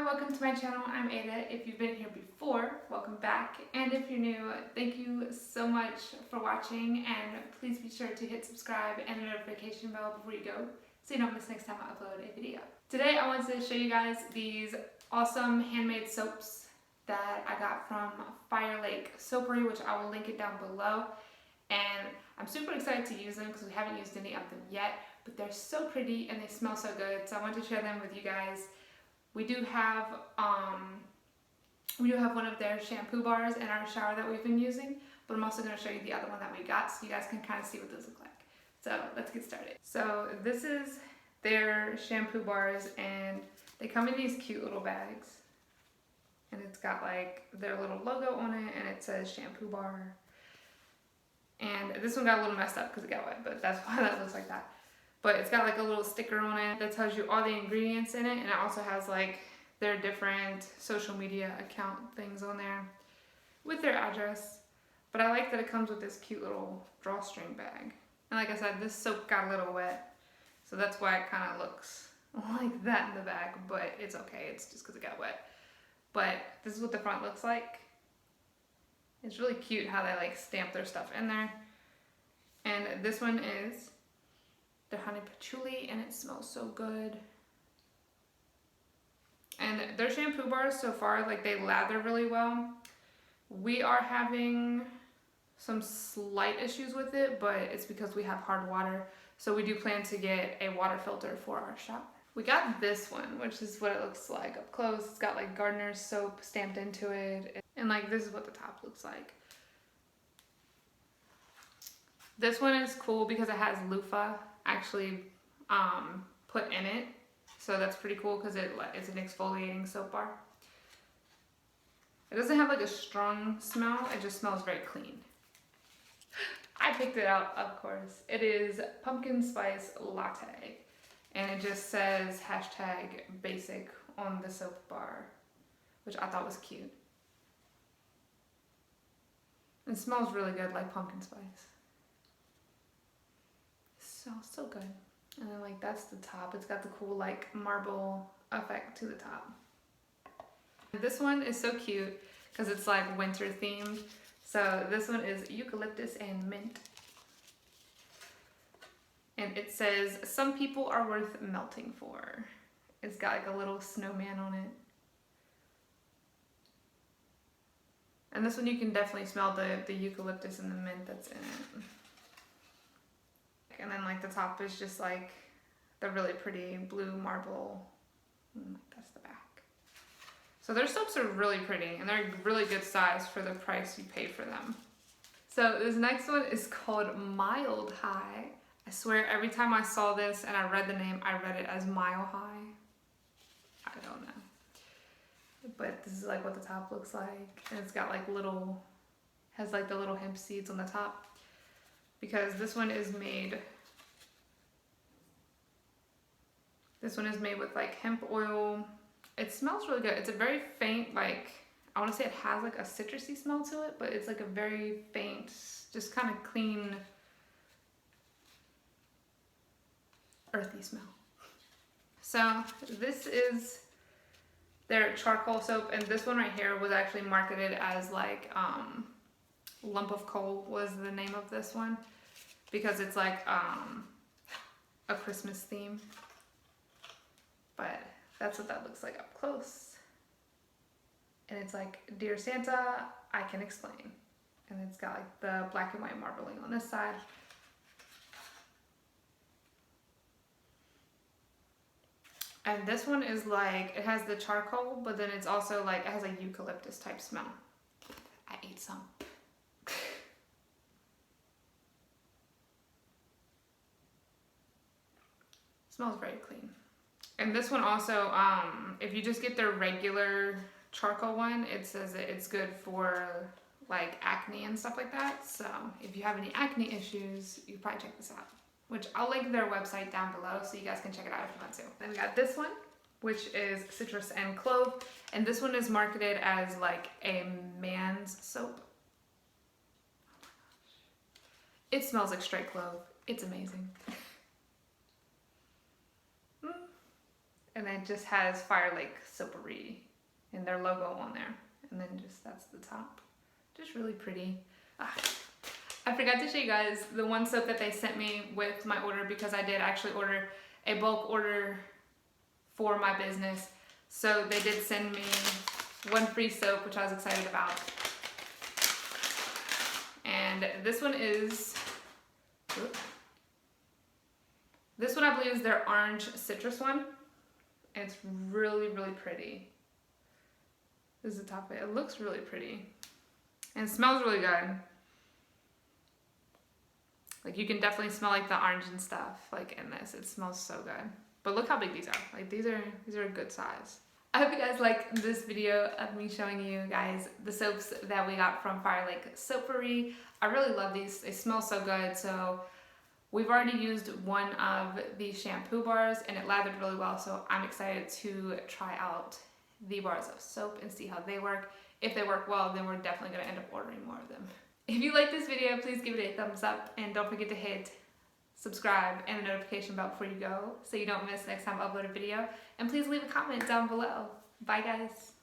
welcome to my channel. I'm Ada. If you've been here before, welcome back. And if you're new, thank you so much for watching, and please be sure to hit subscribe and the notification bell before you go so you don't miss next time I upload a video. Today I wanted to show you guys these awesome handmade soaps that I got from Fire Lake Soapery, which I will link it down below. And I'm super excited to use them because we haven't used any of them yet, but they're so pretty and they smell so good, so I want to share them with you guys. We do have one of their shampoo bars in our shower that we've been using, but I'm also going to show you the other one that we got so you guys can kind of see what those look like. So let's get started. So this is their shampoo bars, and they come in these cute little bags, and it's got like their little logo on it, and it says shampoo bar. And this one got a little messed up because it got wet, but that's why that looks like that. But it's got like a little sticker on it that tells you all the ingredients in it, and it also has like their different social media account things on there with their address. But I like that it comes with this cute little drawstring bag. And like I said, this soap got a little wet, so that's why it kind of looks like that in the back, but it's okay, it's just because it got wet. But this is what the front looks like. It's really cute how they like stamp their stuff in there. And this one is the honey patchouli, and it smells so good. And their shampoo bars so far, like, they lather really well. We are having some slight issues with it, but it's because we have hard water, so we do plan to get a water filter for our shower. We got this one, which is what it looks like up close. It's got like gardener's soap stamped into it, and like this is what the top looks like. This one is cool because it has loofah actually put in it, so that's pretty cool because it's an exfoliating soap bar. It doesn't have like a strong smell, it just smells very clean. I picked it out, of course. It is pumpkin spice latte, and it just says #basic on the soap bar, which I thought was cute. It smells really good, like pumpkin spice. So good. And then like that's the top. It's got the cool like marble effect to the top. This one is so cute because it's like winter themed. So this one is eucalyptus and mint. And it says, "Some people are worth melting for." It's got like a little snowman on it. And this one you can definitely smell the eucalyptus and the mint that's in it. And then like the top is just like the really pretty blue marble. That's the back. So their soaps are really pretty, and they're really good size for the price you pay for them. So this next one is called Mild High. I swear every time I saw this and I read the name, I read it as Mile High. I don't know. But this is like what the top looks like. And it's got like has like the little hemp seeds on the top. Because this one is made with like hemp oil. It smells really good. It's a very faint, like, I want to say it has like a citrusy smell to it, but it's like a very faint, just kind of clean, earthy smell. So this is their charcoal soap, and this one right here was actually marketed as like Lump of Coal was the name of this one, because it's like a Christmas theme. But that's what that looks like up close. And it's like, "Dear Santa, I can explain." And it's got like the black and white marbling on this side. And this one is like, it has the charcoal, but then it's also like, it has a eucalyptus type smell. I ate some. Smells very clean. And this one also, if you just get their regular charcoal one, it says that it's good for like acne and stuff like that. So if you have any acne issues, you probably check this out. Which I'll link their website down below so you guys can check it out if you want to. Then we got this one, which is citrus and clove. And this one is marketed as like a man's soap. Oh my gosh. It smells like straight clove. It's amazing. And then it just has Fire Lake Soapery and their logo on there. And then just that's the top. Just really pretty. I forgot to show you guys the one soap that they sent me with my order, because I did actually order a bulk order for my business. So they did send me one free soap, which I was excited about. And this one is, this one I believe is their orange citrus one. And it's really, really pretty. This is the top of it. It looks really pretty. And it smells really good. Like you can definitely smell like the orange and stuff like in this. It smells so good. But look how big these are. Like these are a good size. I hope you guys liked this video of me showing you guys the soaps that we got from Fire Lake Soapery. I really love these. They smell so good. So we've already used one of these shampoo bars and it lathered really well. So I'm excited to try out the bars of soap and see how they work. If they work well, then we're definitely going to end up ordering more of them. If you like this video, please give it a thumbs up and don't forget to hit subscribe and the notification bell before you go so you don't miss next time I upload a video. And please leave a comment down below. Bye guys.